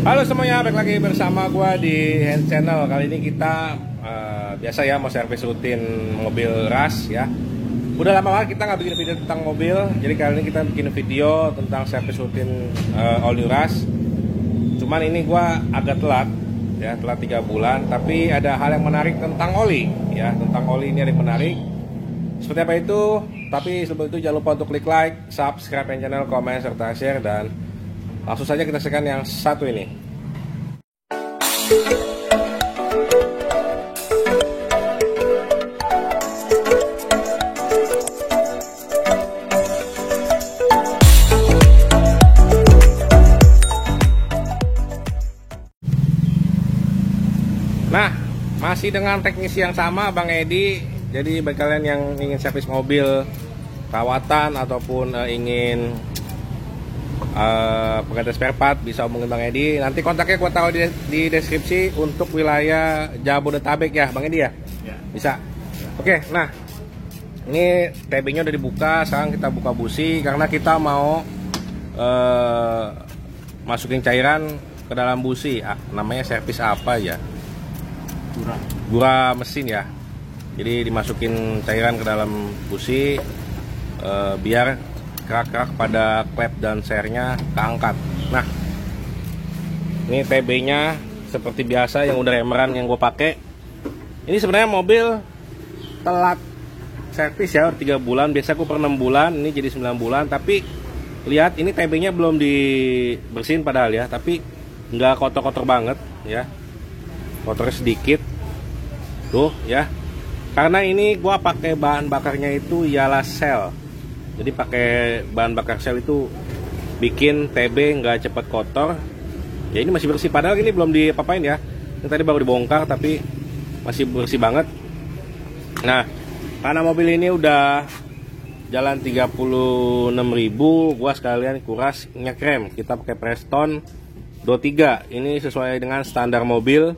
Halo semuanya, balik lagi bersama gua di Hand Channel. Kali ini kita biasa ya mau servis rutin mobil Rush ya. Udah lama banget kita nggak bikin video tentang mobil, jadi kali ini kita bikin video tentang servis rutin all new Rush. Cuman ini gua agak telat ya, telat 3 bulan. Tapi ada hal yang menarik tentang oli ya, tentang oli ini ada yang menarik. Seperti apa itu? Tapi sebelum itu jangan lupa untuk klik like, subscribe channel, komen serta share, dan langsung saja kita saksikan yang satu ini. Nah, masih dengan teknisi yang sama, Bang Edi. Jadi bagi kalian yang ingin servis mobil perawatan ataupun ingin pengganti spare part, bisa hubungin Bang Edi. Nanti kontaknya gua taruh di deskripsi untuk wilayah Jabodetabek ya, Bang Edi ya? Ya. Bisa. Ya. Oke, nah ini TB-nya udah dibuka. Sekarang kita buka busi karena kita mau masukin cairan ke dalam busi. Namanya servis apa ya? Gura mesin ya. Jadi dimasukin cairan ke dalam busi biar kerak-kerak pada klep dan sernya keangkat. Nah, ini TB-nya seperti biasa yang udah remeran yang gue pakai. Ini sebenarnya mobil telat servis ya, 3 bulan. Biasa gue per 6 bulan, ini jadi 9 bulan. Tapi lihat ini TB-nya belum dibersihin padahal ya, tapi nggak kotor-kotor banget ya, kotornya sedikit tuh ya. Karena ini gue pakai bahan bakarnya itu Yala Cell. Jadi pakai bahan bakar sel itu bikin TB nggak cepat kotor. Ya ini masih bersih, padahal ini belum diapa-apain ya. Ini tadi baru dibongkar tapi masih bersih banget. Nah, karena mobil ini udah jalan 36.000, gua sekalian kuras minyak rem. Kita pakai Preston 23. Ini sesuai dengan standar mobil.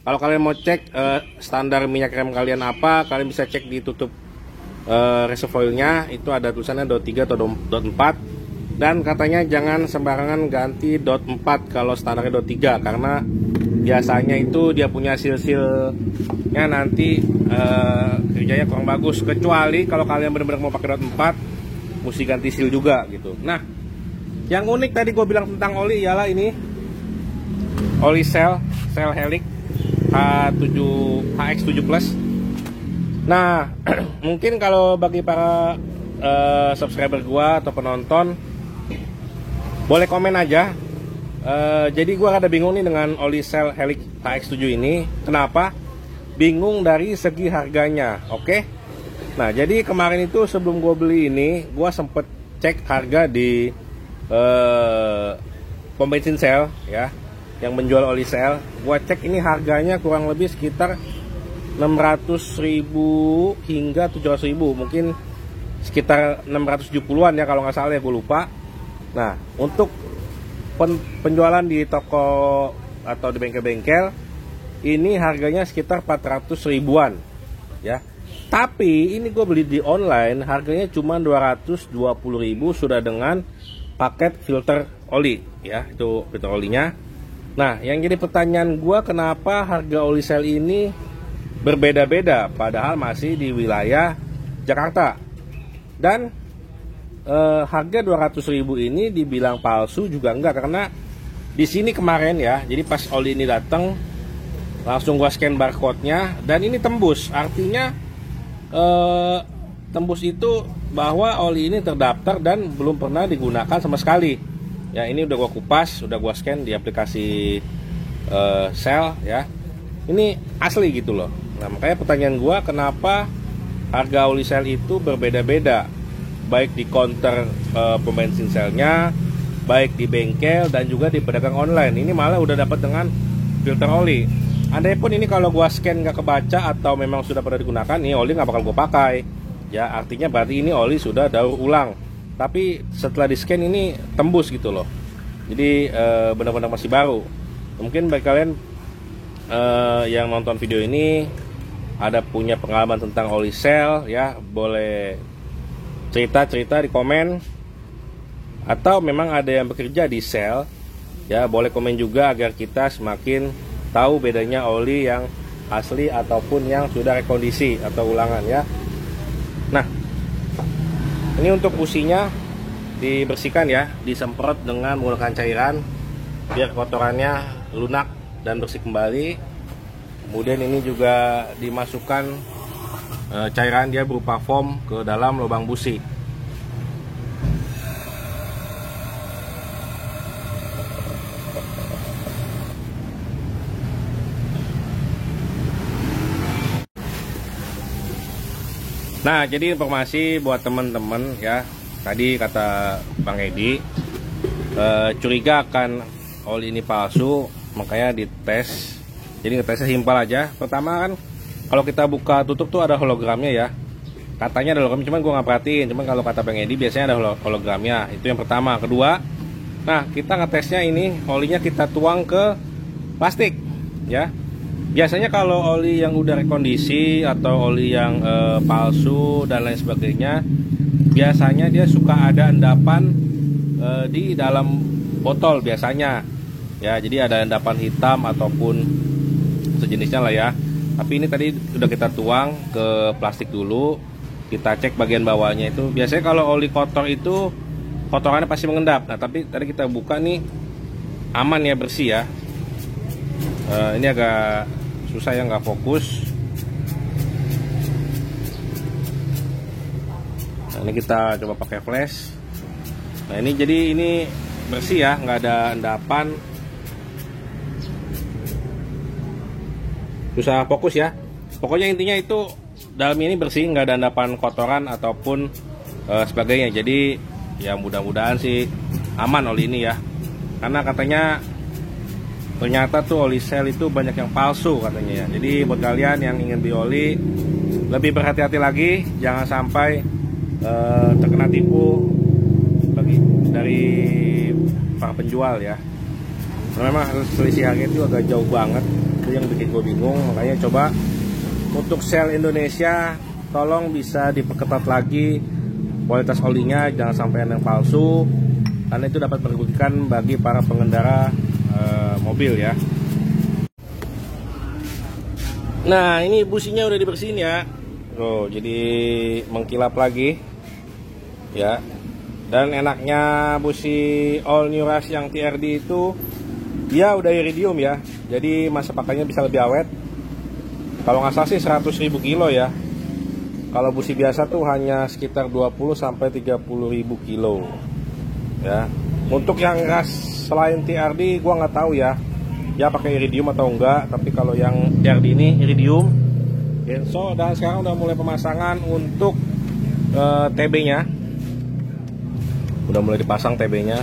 Kalau kalian mau cek standar minyak rem kalian apa, kalian bisa cek di tutup reservoirnya, itu ada tulisannya dot 3 atau dot 4, dan katanya jangan sembarangan ganti dot 4 kalau standarnya dot 3 karena biasanya itu dia punya seal-sealnya nanti kerjanya kurang bagus, kecuali kalau kalian benar-benar mau pakai dot 4 mesti ganti seal juga gitu. Nah, yang unik tadi gue bilang tentang oli ialah ini oli Cell Helix HX7 Plus. Nah, mungkin kalau bagi para subscriber gua atau penonton, boleh komen aja. Jadi gua ada bingung nih dengan oli Cell Helix HX7 ini. Kenapa? Bingung dari segi harganya. Oke. Nah, jadi kemarin itu sebelum gua beli ini, gua sempet cek harga di pom bensin Shell ya, yang menjual oli Cell. Gua cek ini harganya kurang lebih sekitar 600.000 hingga 700.000, mungkin sekitar 670-an ya kalau nggak salah ya, gue lupa. Nah, untuk penjualan di toko atau di bengkel-bengkel ini harganya sekitar 400 ribuan ya. Tapi ini gue beli di online harganya cuma 220.000 sudah dengan paket filter oli ya, itu filter olinya. Nah, yang jadi pertanyaan gue, kenapa harga oli Cell ini berbeda-beda padahal masih di wilayah Jakarta, dan harga 200.000 ini dibilang palsu juga enggak, karena di sini kemarin ya, jadi pas oli ini datang langsung gua scan barcode-nya dan ini tembus. Artinya tembus itu bahwa oli ini terdaftar dan belum pernah digunakan sama sekali ya. Ini udah gua kupas, udah gua scan di aplikasi Shell ya, ini asli gitu loh. Nah, makanya pertanyaan gua, kenapa harga oli Shell itu berbeda-beda, baik di counter pom bensin Shell-nya, baik di bengkel dan juga di pedagang online. Ini malah udah dapat dengan filter oli. Andai pun ini kalau gua scan nggak kebaca atau memang sudah pernah digunakan, ini oli nggak bakal gua pakai ya. Artinya berarti ini oli sudah daur ulang. Tapi setelah di scan ini tembus gitu loh. Jadi benar-benar masih baru. Mungkin bagi kalian yang nonton video ini ada punya pengalaman tentang oli Shell ya, boleh cerita di komen. Atau memang ada yang bekerja di Shell Ya, boleh komen juga agar kita semakin tahu bedanya oli yang asli ataupun yang sudah rekondisi atau ulangan ya. Nah, ini untuk businya dibersihkan ya, disemprot dengan menggunakan cairan biar kotorannya lunak dan bersih kembali. Kemudian ini juga dimasukkan cairan, dia berupa foam ke dalam lubang busi. Nah, jadi informasi buat teman-teman ya. Tadi kata Bang Edi curiga akan oli ini palsu, makanya dites. Jadi ngetesnya simpel aja. Pertama kan kalau kita buka tutup tuh ada hologramnya ya. Katanya ada hologram, cuman gua nggak perhatiin. Cuman kalau kata Bang Edi biasanya ada hologramnya. Itu yang pertama. Kedua, nah kita ngetesnya ini olinya kita tuang ke plastik ya. Biasanya kalau oli yang udah rekondisi atau oli yang palsu dan lain sebagainya, biasanya dia suka ada endapan di dalam botol biasanya ya. Jadi ada endapan hitam ataupun sejenisnya lah ya. Tapi ini tadi sudah kita tuang ke plastik dulu, kita cek bagian bawahnya itu. Biasanya kalau oli kotor itu kotorannya pasti mengendap. Nah, tapi tadi kita buka nih aman ya, bersih ya. Ini agak susah ya, nggak fokus. Nah, ini kita coba pakai flash. Nah, ini jadi ini bersih ya, nggak ada endapan. Susah fokus ya. Pokoknya intinya itu dalam ini bersih, nggak ada endapan kotoran ataupun sebagainya. Jadi ya mudah-mudahan sih aman oli ini ya. Karena katanya ternyata tuh oli sel itu banyak yang palsu katanya ya. Jadi buat kalian yang ingin beli oli, lebih berhati-hati lagi, jangan sampai terkena tipu dari para penjual ya. Memang selisih harga itu agak jauh banget, itu yang bikin gue bingung. Makanya coba untuk sel Indonesia tolong bisa diperketat lagi kualitas olinya, jangan sampai ada yang palsu, karena itu dapat merugikan bagi para pengendara mobil ya. Nah, ini businya udah dibersihin ya. Oh, jadi mengkilap lagi ya. Dan enaknya busi all new rush yang TRD itu dia udah iridium ya. Jadi masa pakainya bisa lebih awet. Kalau nggak salah sih 100.000 kilo ya. Kalau busi biasa tuh hanya sekitar 20 sampai 30.000 kilo ya. Untuk yang rush selain TRD gua nggak tahu ya, dia pakai iridium atau enggak. Tapi kalau yang TRD ini iridium Denso, dan sekarang udah mulai pemasangan untuk TB-nya. Udah mulai dipasang TB-nya.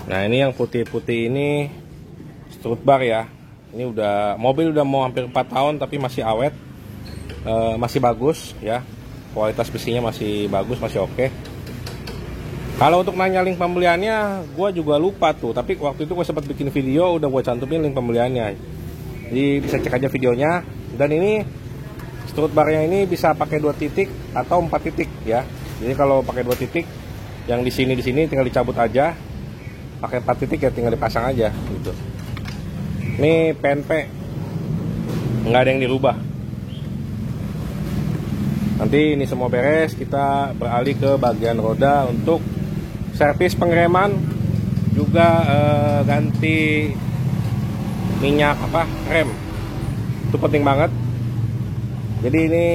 Nah, ini yang putih-putih ini strut bar ya. Ini udah mobil udah mau hampir 4 tahun tapi masih awet, masih bagus ya. Kualitas besinya masih bagus, masih oke. Kalau untuk nanya link pembeliannya, gue juga lupa tuh. Tapi waktu itu gue sempat bikin video, udah gue cantumin link pembeliannya. Jadi bisa cek aja videonya. Dan ini strut barnya ini bisa pakai 2 titik atau 4 titik ya. Jadi kalau pakai 2 titik, yang di sini tinggal dicabut aja. Pakai 4 titik ya tinggal dipasang aja gitu. Ini PNP, nggak ada yang dirubah. Nanti ini semua beres, kita beralih ke bagian roda untuk servis pengereman, juga ganti minyak rem. Itu penting banget. Jadi ini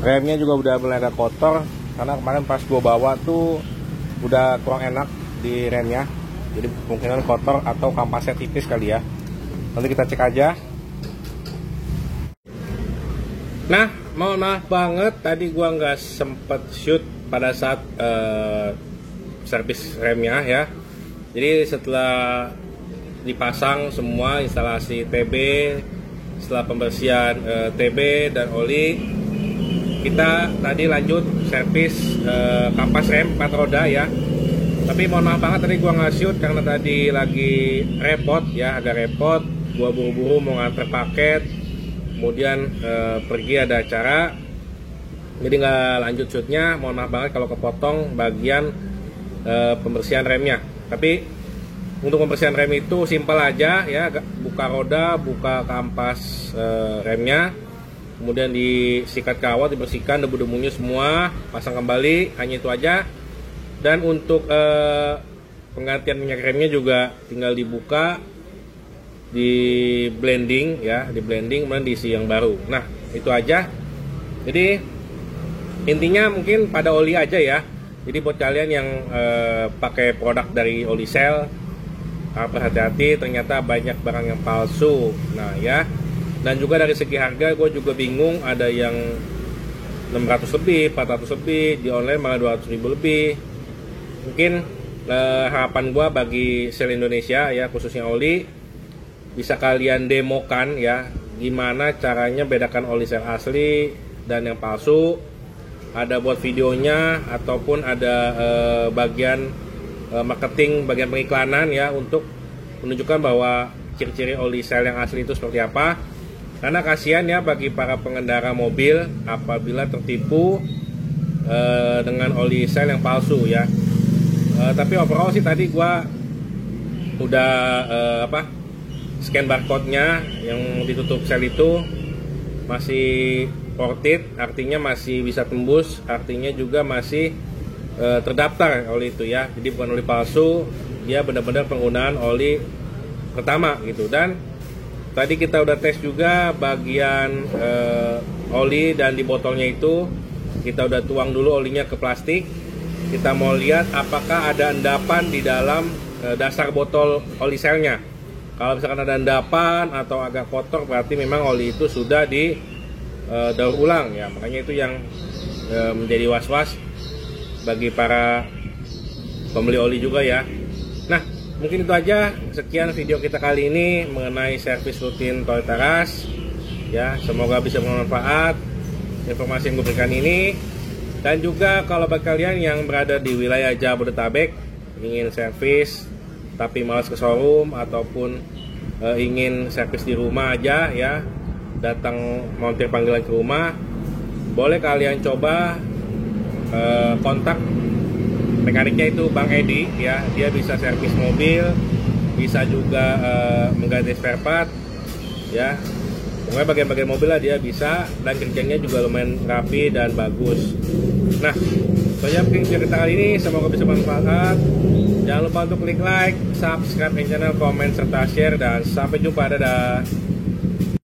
remnya juga udah mulai agak kotor, karena kemarin pas gua bawa tuh udah kurang enak di remnya. Jadi kemungkinan kotor atau kampasnya tipis kali ya. Nanti kita cek aja. Nah, mohon maaf banget tadi gua nggak sempet shoot pada saat servis remnya ya. Jadi setelah dipasang semua instalasi TB, setelah pembersihan TB dan oli, kita tadi lanjut servis kampas rem 4 roda ya. Tapi mohon maaf banget tadi gua nggak shoot karena tadi lagi repot ya, agak repot. Gua buru-buru mau nganter paket, kemudian pergi ada acara. jadi nggak lanjut shootnya. Mohon maaf banget kalau kepotong bagian pembersihan remnya. Tapi untuk pembersihan rem itu simpel aja ya, buka roda, buka kampas remnya, kemudian disikat kawat, dibersihkan debu-debunya semua, pasang kembali, hanya itu aja. Dan untuk penggantian minyak remnya juga tinggal dibuka, di blending ya, di blending kemudian diisi yang baru. Nah itu aja. Jadi intinya mungkin pada oli aja ya. Jadi buat kalian yang pakai produk dari Oli Cell, harus hati-hati, ternyata banyak barang yang palsu. Nah ya, dan juga dari segi harga gue juga bingung, ada yang 600 lebih, 400 lebih, di online malah 200.000 lebih. Mungkin harapan gue bagi Cell Indonesia ya, khususnya oli, bisa kalian demokan ya, gimana caranya bedakan oli Cell asli dan yang palsu. Ada buat videonya ataupun ada bagian marketing, bagian pengiklanan ya, untuk menunjukkan bahwa ciri-ciri oli Cell yang asli itu seperti apa. Karena kasihan ya bagi para pengendara mobil apabila tertipu dengan oli Cell yang palsu ya. Tapi overall sih tadi gua udah scan barcode-nya yang ditutup Cell itu masih worth it, artinya masih bisa tembus, artinya juga masih terdaftar oli itu ya. Jadi bukan oli palsu, dia benar-benar penggunaan oli pertama gitu. Dan tadi kita udah tes juga bagian oli, dan di botolnya itu kita udah tuang dulu olinya ke plastik. Kita mau lihat apakah ada endapan di dalam dasar botol oli Cell-nya. Kalau misalkan ada endapan atau agak kotor, berarti memang oli itu sudah di daur ulang ya. Makanya itu yang menjadi was-was bagi para pembeli oli juga ya. Nah mungkin itu aja, sekian video kita kali ini mengenai servis rutin Toyota Rush ya. Semoga bisa bermanfaat informasi yang gue berikan ini. Dan juga kalau bagi kalian yang berada di wilayah Jabodetabek, ingin servis tapi malas ke showroom, ataupun ingin servis di rumah aja ya, datang montir panggilan ke rumah, boleh kalian coba kontak mekaniknya itu Bang Edi ya. Dia bisa servis mobil, bisa juga mengganti spare part ya. Pokoknya bagian-bagian mobil lah dia bisa, dan kerjanya juga lumayan rapi dan bagus. Nah, itu aja mungkin video kita kali ini, semoga bisa bermanfaat. Jangan lupa untuk klik like, subscribe channel, komen, serta share, dan sampai jumpa, dadah.